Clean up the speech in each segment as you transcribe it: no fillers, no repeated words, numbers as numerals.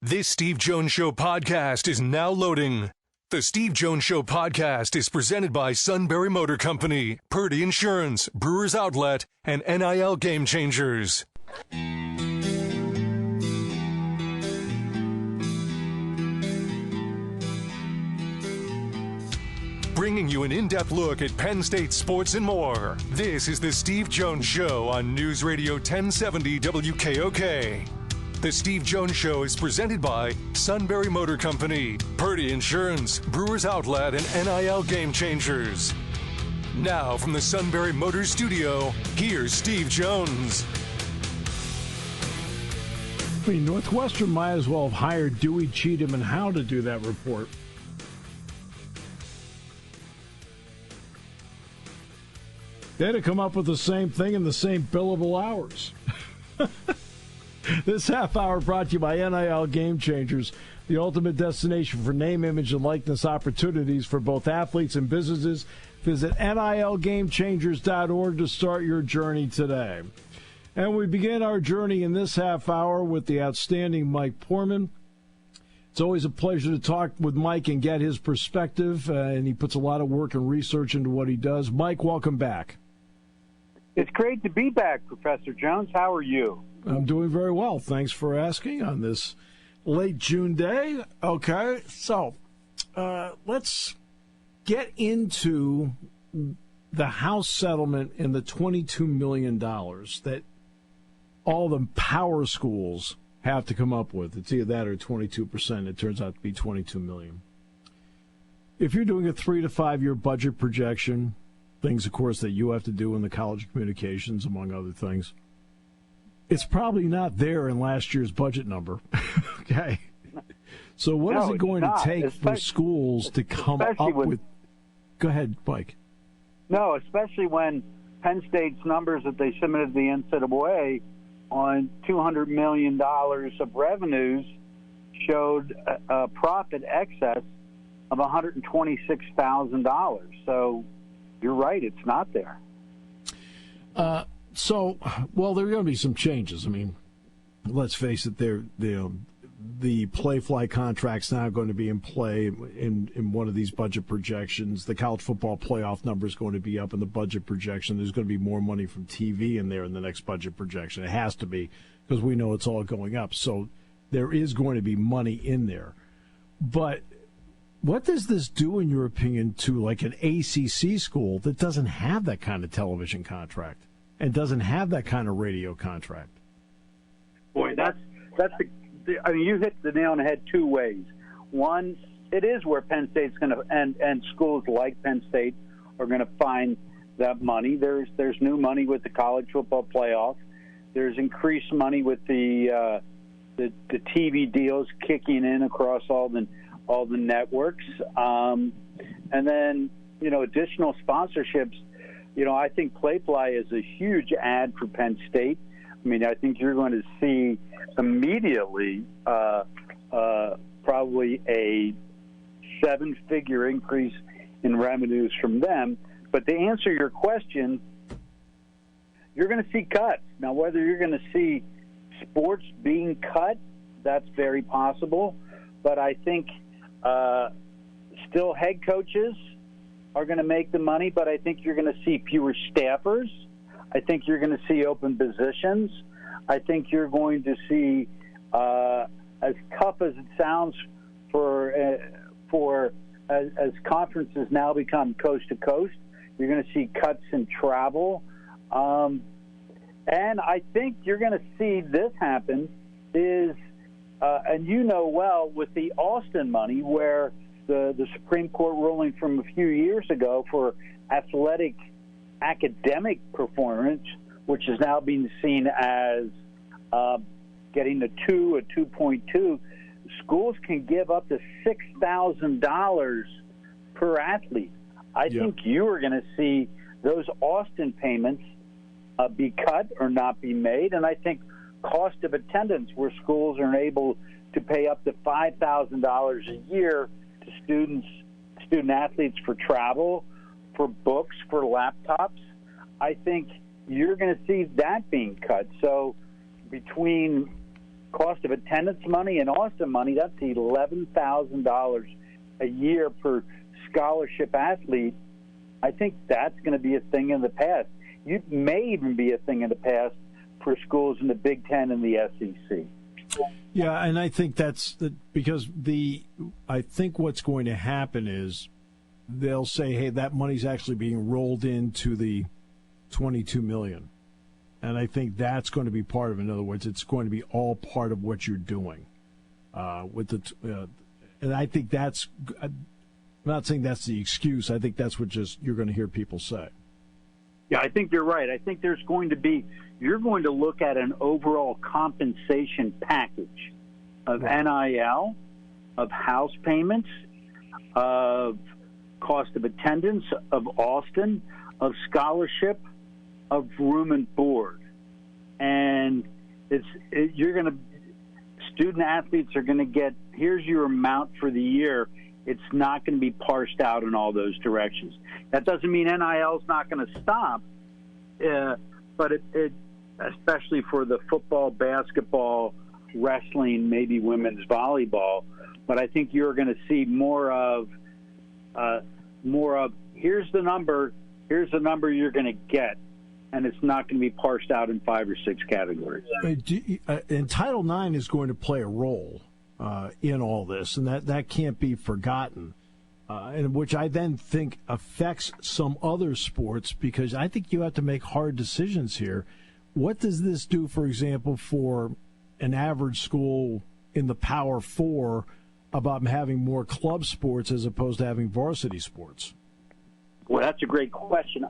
This Steve Jones Show podcast is now loading. The Steve Jones Show podcast is presented by Sunbury Motor Company, Purdy Insurance, Brewers Outlet, and NIL Game Changers. Bringing you an in-depth look at Penn State sports and more. This is the Steve Jones Show on News Radio 1070 WKOK. The Steve Jones Show is presented by Sunbury Motor Company, Purdy Insurance, Brewers Outlet, and NIL Game Changers. Now from the Sunbury Motors Studio, here's Steve Jones. I mean, Northwestern might as well have hired Dewey, Cheatham, and Howe to do that report. They'd have come up with the same thing in the same billable hours. This half hour brought to you by NIL Game Changers, the ultimate destination for name, image, and likeness opportunities for both athletes and businesses. Visit NILGameChangers.org to start your journey today. And we begin our journey in this half hour with the outstanding Mike Poorman. It's always a pleasure to talk with Mike and get his perspective, and he puts a lot of work and research into what he does. Mike, welcome back. It's great to be back, Professor Jones. How are you? I'm doing very well. Thanks for asking on this late June day. Okay, so let's get into the House settlement and the $22 million that all the power schools have to come up with. It's either that or 22%. It turns out to be $22 million. If you're doing a 3 to 5 year budget projection, things, of course, that you have to do in the College of Communications, among other things, it's probably not there in last year's budget number. Okay. So what is it going to take for schools to come up with... Go ahead, Mike. No, especially when Penn State's numbers that they submitted to the NCAA on $200 million of revenues showed a profit excess of $126,000. So you're right, it's not there. So, well, there are going to be some changes. I mean, let's face it, the play-fly contract's now going to be in play in one of these budget projections. The college football playoff number is going to be up in the budget projection. There's going to be more money from TV in there in the next budget projection. It has to be, because we know it's all going up. So there is going to be money in there. But what does this do, in your opinion, to like an ACC school that doesn't have that kind of television contract and doesn't have that kind of radio contract? Boy, I mean, you hit the nail on the head two ways. One, it is where Penn State's going to, and schools like Penn State are going to find that money. There's new money with the college football playoff. There's increased money with the TV deals kicking in across all the networks, and then additional sponsorships. I think Playfly is a huge ad for Penn State. I mean, I think you're going to see immediately probably a 7-figure increase in revenues from them. But to answer your question, you're going to see cuts. Now, whether you're going to see sports being cut, that's very possible. But I think still head coaches are going to make the money, but I think you're going to see fewer staffers. I think you're going to see open positions. I think you're going to see, as tough as it sounds as conferences now become coast to coast, you're going to see cuts in travel. And I think you're going to see this happen is, and well, with the Austin money, where the Supreme Court ruling from a few years ago for athletic academic performance, which is now being seen as getting a 2.2, schools can give up to $6,000 per athlete. I think you are going to see those Austin payments be cut or not be made, and I think cost of attendance, where schools are able to pay up to $5,000 a year to student athletes for travel, for books, for laptops, I think you're going to see that being cut. So between cost of attendance money and Austin money, that's $11,000 a year per scholarship athlete. I think that's going to be a thing in the past. It may even be a thing in the past for schools in the Big Ten and the SEC. Yeah, and I think that's because I think what's going to happen is they'll say, hey, that money's actually being rolled into the $22 million. And I think that's going to be part of it. In other words, it's going to be all part of what you're doing. And I think that's, I'm not saying that's the excuse. I think that's what you're going to hear people say. Yeah, I think you're right. I think you're going to look at an overall compensation package of NIL, of house payments, of cost of attendance, of Austin, of scholarship, of room and board. And student athletes are going to get, here's your amount for the year. It's not going to be parsed out in all those directions. That doesn't mean NIL is not going to stop, but it especially for the football, basketball, wrestling, maybe women's volleyball. But I think you're going to see more of here's the number you're going to get, and it's not going to be parsed out in 5 or 6 categories. And Title IX is going to play a role in all this, and that can't be forgotten, and which I then think affects some other sports, because I think you have to make hard decisions here. What does this do, for example, for an average school in the Power Four about having more club sports as opposed to having varsity sports? Well, that's a great question.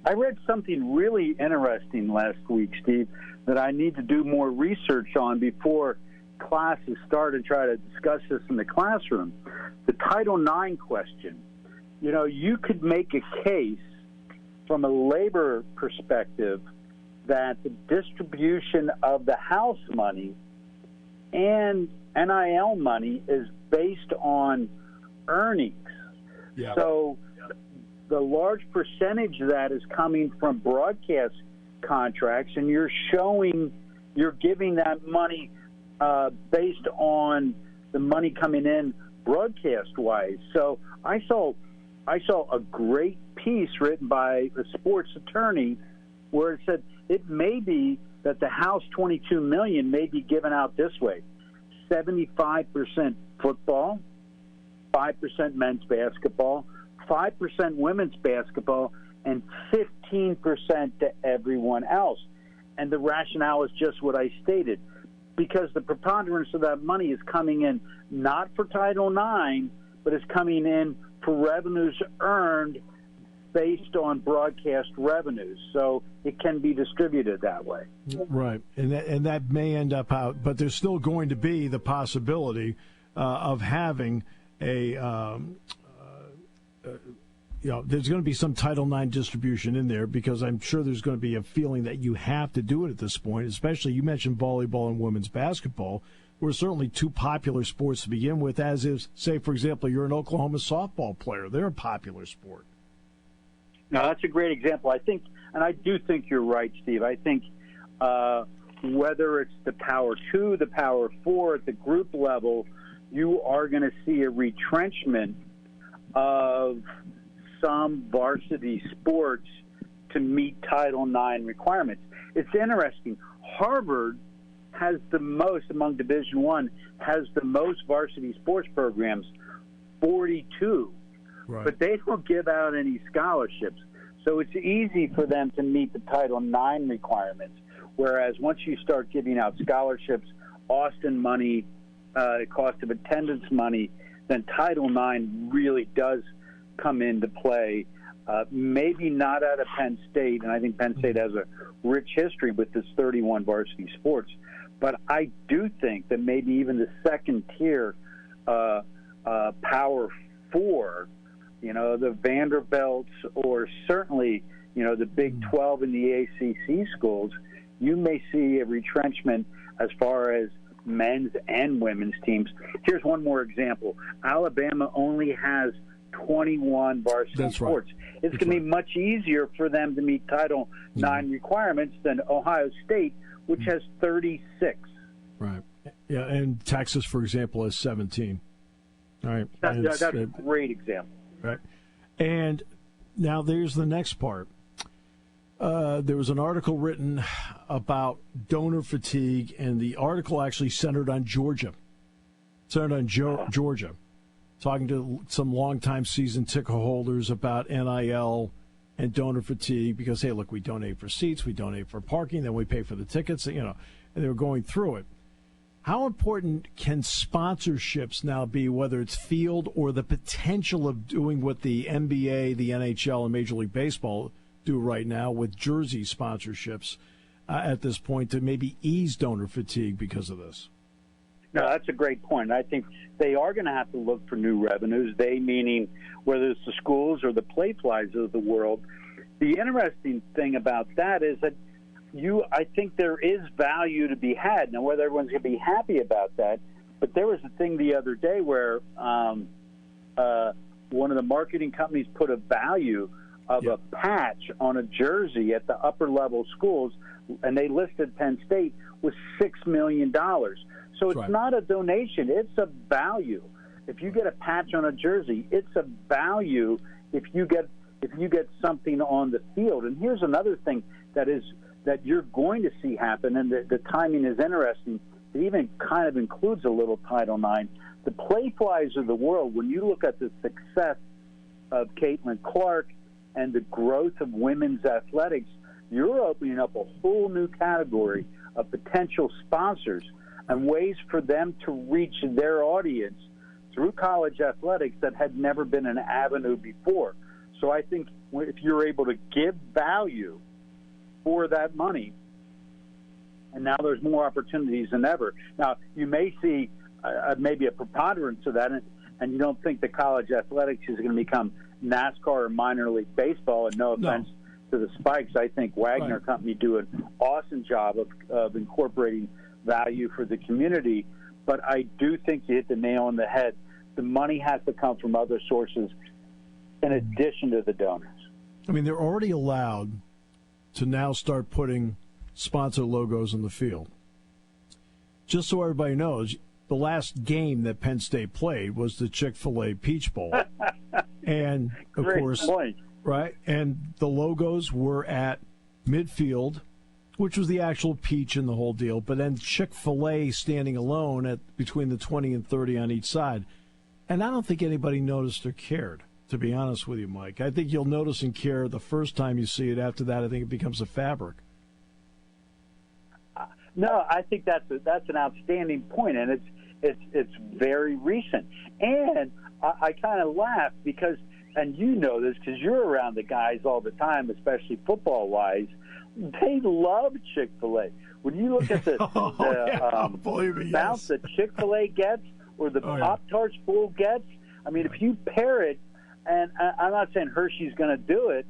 I read something really interesting last week, Steve, that I need to do more research on before classes start and try to discuss this in the classroom. The Title IX question. You could make a case from a labor perspective that the distribution of the house money and NIL money is based on earnings. Yeah. So the large percentage of that is coming from broadcast contracts, and you're giving that money based on the money coming in broadcast-wise. So I saw a great piece written by a sports attorney where it said it may be that the House $22 million may be given out this way: 75% football, 5% men's basketball, 5% women's basketball, and 15% to everyone else. And the rationale is just what I stated, because the preponderance of that money is coming in not for Title IX, but is coming in for revenues earned based on broadcast revenues. So it can be distributed that way. Right. And that may end up out, but there's still going to be the possibility of having there's going to be some Title IX distribution in there, because I'm sure there's going to be a feeling that you have to do it at this point, especially you mentioned volleyball and women's basketball, were certainly two popular sports to begin with, as is, say, for example, you're an Oklahoma softball player. They're a popular sport. No, that's a great example. I think, and I do think you're right, Steve. I think whether it's the Power 2, the Power 4, at the group level, you are going to see a retrenchment of some varsity sports to meet Title IX requirements. It's interesting. Harvard has the most, among Division I, has the most varsity sports programs, 42. Right. But they don't give out any scholarships. So it's easy for them to meet the Title IX requirements. Whereas once you start giving out scholarships, Austin money, cost of attendance money, then Title IX really does come into play. Maybe not out of Penn State, and I think Penn State has a rich history with this 31 varsity sports. But I do think that maybe even the second tier Power 4, the Vanderbilts, or certainly, the Big 12 and the ACC schools, you may see a retrenchment as far as men's and women's teams. Here's one more example. Alabama only has 21 varsity sports. Right. It's going to be much easier for them to meet Title IX requirements than Ohio State, which has 36. Right. Yeah, and Texas, for example, has 17. All right. That's a great example. Right. And now there's the next part. There was an article written about donor fatigue, and the article actually centered on Georgia. Georgia. Talking to some longtime season ticket holders about NIL and donor fatigue because, hey, look, we donate for seats, we donate for parking, then we pay for the tickets, and they were going through it. How important can sponsorships now be, whether it's field or the potential of doing what the NBA, the NHL, and Major League Baseball do right now with jersey sponsorships at this point to maybe ease donor fatigue because of this? No, that's a great point. I think they are going to have to look for new revenues, they meaning whether it's the schools or the Playflies of the world. The interesting thing about that is that I think there is value to be had. Now, whether everyone's going to be happy about that, but there was a thing the other day where one of the marketing companies put a value of a patch on a jersey at the upper-level schools, and they listed Penn State with $6 million. So it's not a donation. It's a value. If you get a patch on a jersey, it's a value if you get something on the field. And here's another thing that you're going to see happen, and the timing is interesting. It even kind of includes a little Title IX. The Playflies of the world, when you look at the success of Caitlin Clark and the growth of women's athletics, you're opening up a whole new category of potential sponsors and ways for them to reach their audience through college athletics that had never been an avenue before. So I think if you're able to give value for that money, and now there's more opportunities than ever. Now, you may see maybe a preponderance of that, and you don't think that college athletics is going to become NASCAR or minor league baseball, and no offense to the Spikes. I think Wagner Company do an awesome job of incorporating value for the community, but I do think you hit the nail on the head. The money has to come from other sources in addition to the donors. I mean, they're already allowed to now start putting sponsor logos in the field. Just so everybody knows, the last game that Penn State played was the Chick-fil-A Peach Bowl. And, of course, right, and the logos were at midfield, which was the actual peach in the whole deal, but then Chick-fil-A standing alone at between the 20 and 30 on each side. And I don't think anybody noticed or cared, to be honest with you, Mike. I think you'll notice and care the first time you see it. After that, I think it becomes a fabric. No, I think that's an outstanding point, and it's very recent. And I kind of laugh because, and you know this because you're around the guys all the time, especially football-wise, they love Chick-fil-A. When you look at the bounce that Chick-fil-A gets or the Pop-Tarts Fool gets, I mean, if you pair it, and I'm not saying Hershey's going to do it,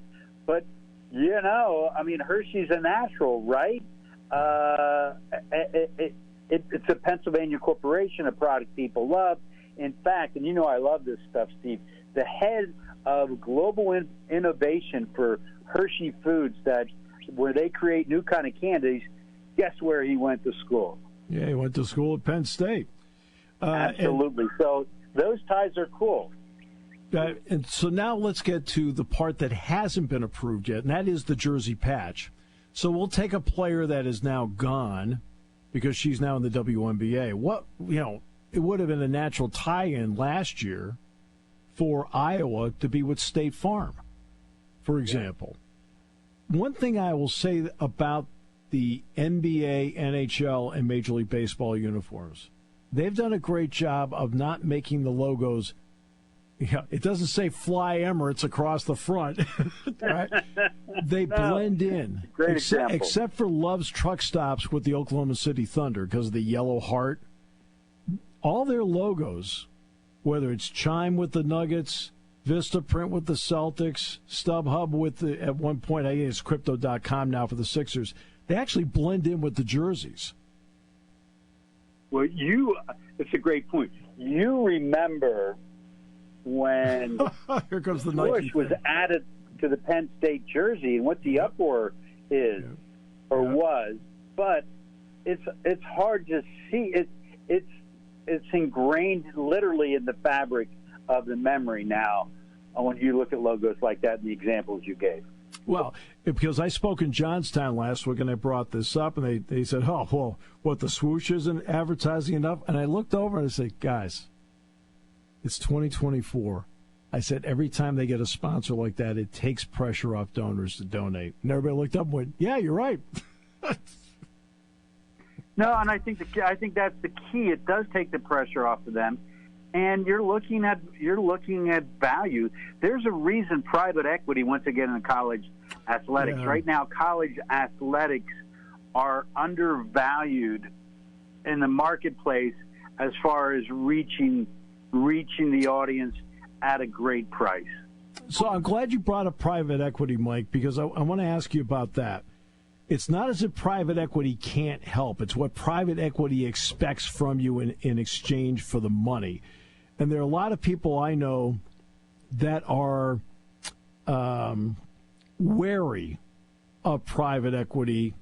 but, I mean, Hershey's a natural, right? It's a Pennsylvania corporation, a product people love. In fact, and I love this stuff, Steve, the head of global innovation for Hershey Foods, where they create new kind of candies, guess where he went to school? Yeah, he went to school at Penn State. Absolutely. So those ties are cool. And so now let's get to the part that hasn't been approved yet, and that is the jersey patch. So we'll take a player that is now gone because she's now in the WNBA. It would have been a natural tie-in last year for Iowa to be with State Farm, for example. One thing I will say about the NBA, NHL, and Major League Baseball uniforms, they've done a great job of not making the logos. It doesn't say Fly Emirates across the front. Right? They blend in. Great example. Except for Love's truck stops with the Oklahoma City Thunder because of the yellow heart. All their logos, whether it's Chime with the Nuggets, Vistaprint with the Celtics, StubHub with at one point, I guess it's Crypto.com now for the Sixers, they actually blend in with the jerseys. Well, it's a great point. You remember when Here comes the Bush was added to the Penn State jersey and what the uproar is was, but it's hard to see. it's ingrained literally in the fabric of the memory now when you look at logos like that and the examples you gave. Well, because I spoke in Johnstown last week and I brought this up, and they said, oh, well, what, the swoosh isn't advertising enough? And I looked over and I said, guys, it's 2024. I said, every time they get a sponsor like that, it takes pressure off donors to donate. And everybody looked up and went, yeah, you're right. No, and I think that's the key. It does take the pressure off of them. And you're looking at value. There's a reason private equity wants to get into college athletics. Yeah. Right now, college athletics are undervalued in the marketplace as far as reaching the audience at a great price. So I'm glad you brought up private equity, Mike, because I want to ask you about that. It's not as if private equity can't help. It's what private equity expects from you in exchange for the money. And there are a lot of people I know that are wary of private equity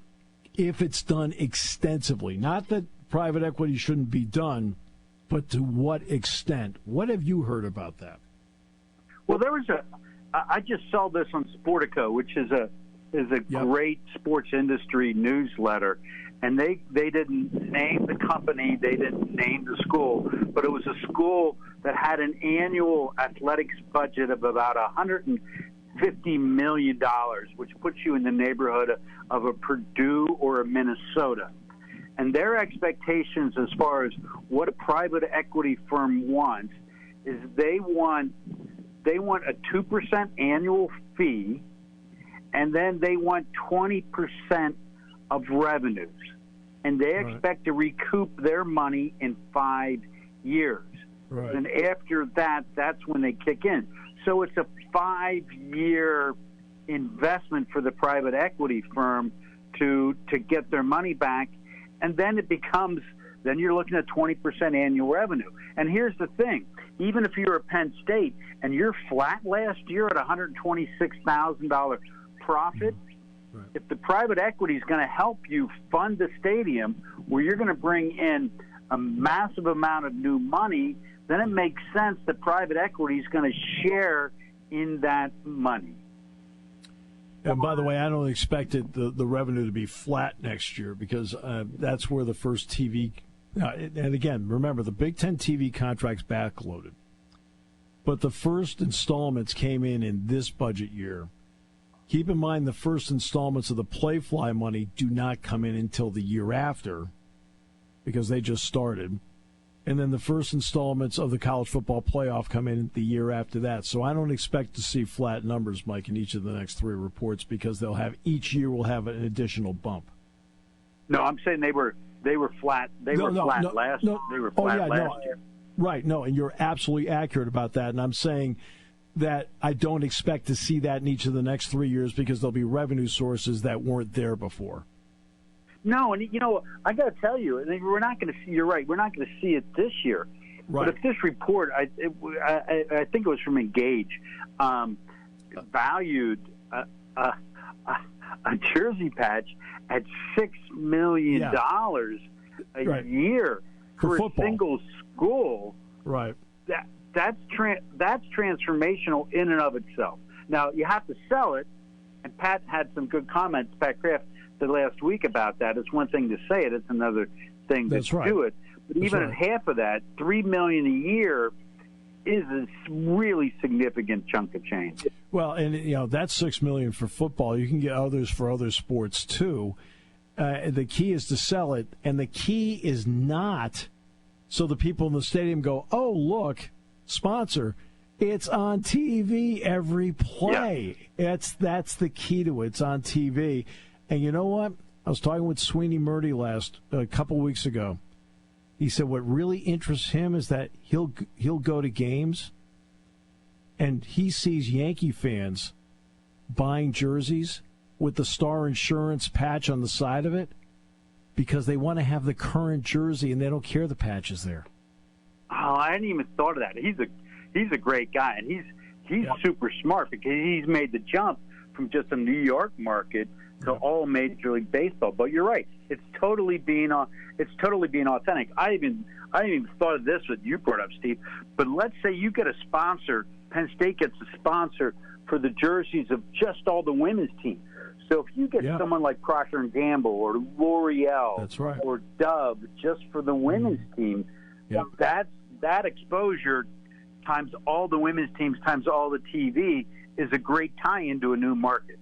if it's done extensively. Not that private equity shouldn't be done, but to what extent? What have you heard about that? Well, I just saw this on Sportico, which is a great sports industry newsletter, and they didn't name the company, they didn't name the school, but it was a school that had an annual athletics budget of about $150 million, which puts you in the neighborhood of a Purdue or a Minnesota. And their expectations as far as what a private equity firm wants is they want a 2% annual fee, and then they want 20% of revenues. And they expect to recoup their money in 5 years. Right. And after that, that's when they kick in. So it's a 5-year investment for the private equity firm to get their money back. And then then you're looking at 20% annual revenue. And here's the thing. Even if you're at Penn State and you're flat last year at $126,000 profit, if the private equity is going to help you fund the stadium where you're going to bring in a massive amount of new money, then it makes sense that private equity is going to share in that money. And by the way, I don't expect the revenue to be flat next year because that's where the first TV and again, remember, the Big Ten TV contract's backloaded. But the first installments came in this budget year. Keep in mind the first installments of the Playfly money do not come in until the year after because they just started. And then the first installments of the college football playoff come in the year after that. So I don't expect to see flat numbers, Mike, in each of the next three reports because each year will have an additional bump. No, I'm saying they were flat. They were flat last year. Right, no, and you're absolutely accurate about that. And I'm saying that I don't expect to see that in each of the next 3 years because there'll be revenue sources that weren't there before. No, and I got to tell you, we're not going to see. You're right. We're not going to see it this year. Right. But if this report, I think it was from Engage, valued a jersey patch at $6 million a year for a single school. Right. That's transformational in and of itself. Now, you have to sell it, and Pat had some good comments. Pat Kraft said last week about that. It's one thing to say it; it's another thing to do it. But even at half of that, $3 million a year is a really significant chunk of change. Well, and that's $6 million for football. You can get others for other sports too. The key is to sell it, and the key is not so the people in the stadium go, "Oh, look, sponsor." It's on TV every play. Yeah. That's the key to it. It's on TV. And you know what? I was talking with Sweeney Murdy a couple weeks ago. He said what really interests him is that he'll go to games and he sees Yankee fans buying jerseys with the Star Insurance patch on the side of it because they want to have the current jersey and they don't care the patch is there. Oh, I hadn't even thought of that. He's a great guy, and he's super smart because he's made the jump from just a New York market to all Major League Baseball. But you're right. It's totally being authentic. I even thought of this what you brought up, Steve. But let's say you get a sponsor. Penn State gets a sponsor for the jerseys of just all the women's team. So if you get someone like Procter & Gamble or L'Oreal, that's right, or Dove just for the women's team, that exposure times all the women's teams times all the TV is a great tie-in to a new market.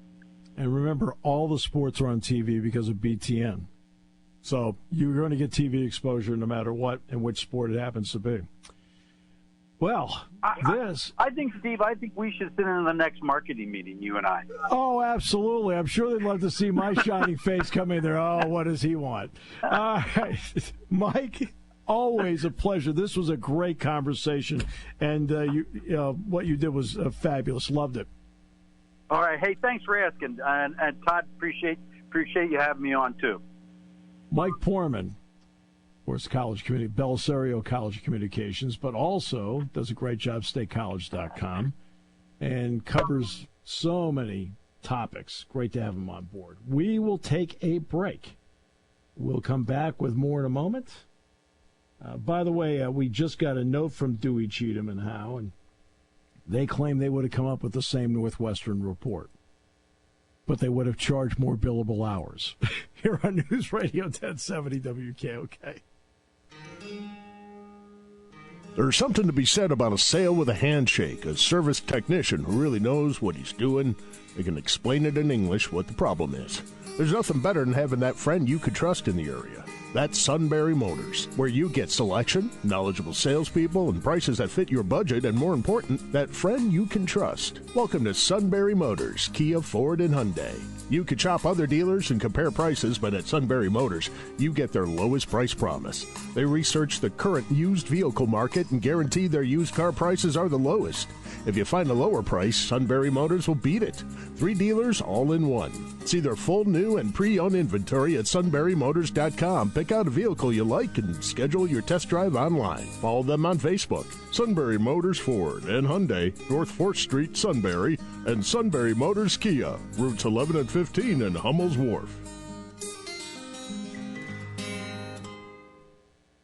And remember, all the sports are on TV because of BTN. So you're going to get TV exposure no matter what and which sport it happens to be. Well, I think, Steve, we should sit in the next marketing meeting, you and I. Oh, absolutely. I'm sure they'd love to see my shining face come in there. Oh, what does he want? Mike, always a pleasure. This was a great conversation, and what you did was fabulous. Loved it. All right. Hey, thanks for asking. And Todd, appreciate you having me on, too. Mike Poorman, of course, Belisario College of Communications, but also does a great job, statecollege.com, and covers so many topics. Great to have him on board. We will take a break. We'll come back with more in a moment. By the way, we just got a note from Dewey, Cheatham, and Howe, and they claim they would have come up with the same Northwestern report, but they would have charged more billable hours. Here on News Radio 1070 WKOK. There's something to be said about a sale with a handshake, a service technician who really knows what he's doing. They can explain it in English what the problem is. There's nothing better than having that friend you could trust in the area. That's Sunbury Motors, where you get selection, knowledgeable salespeople, and prices that fit your budget, and more important, that friend you can trust. Welcome to Sunbury Motors, Kia, Ford, and Hyundai. You could shop other dealers and compare prices, but at Sunbury Motors, you get their lowest price promise. They research the current used vehicle market and guarantee their used car prices are the lowest. If you find a lower price, Sunbury Motors will beat it. 3 dealers all in one. See their full new and pre-owned inventory at sunburymotors.com. Pick out a vehicle you like and schedule your test drive online. Follow them on Facebook. Sunbury Motors Ford and Hyundai, North 4th Street, Sunbury, and Sunbury Motors Kia, routes 11 and 15 in Hummel's Wharf.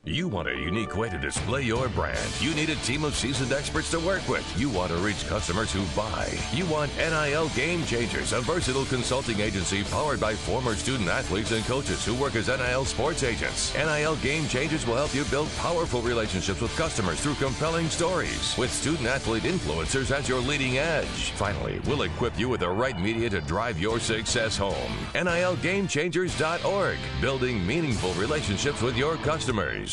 You want a unique way to display your brand. You need a team of seasoned experts to work with. You want to reach customers who buy. You want NIL Game Changers, a versatile consulting agency powered by former student athletes and coaches who work as NIL sports agents. NIL Game Changers will help you build powerful relationships with customers through compelling stories, with student athlete influencers as your leading edge. Finally, we'll equip you with the right media to drive your success home. NILGameChangers.org, building meaningful relationships with your customers.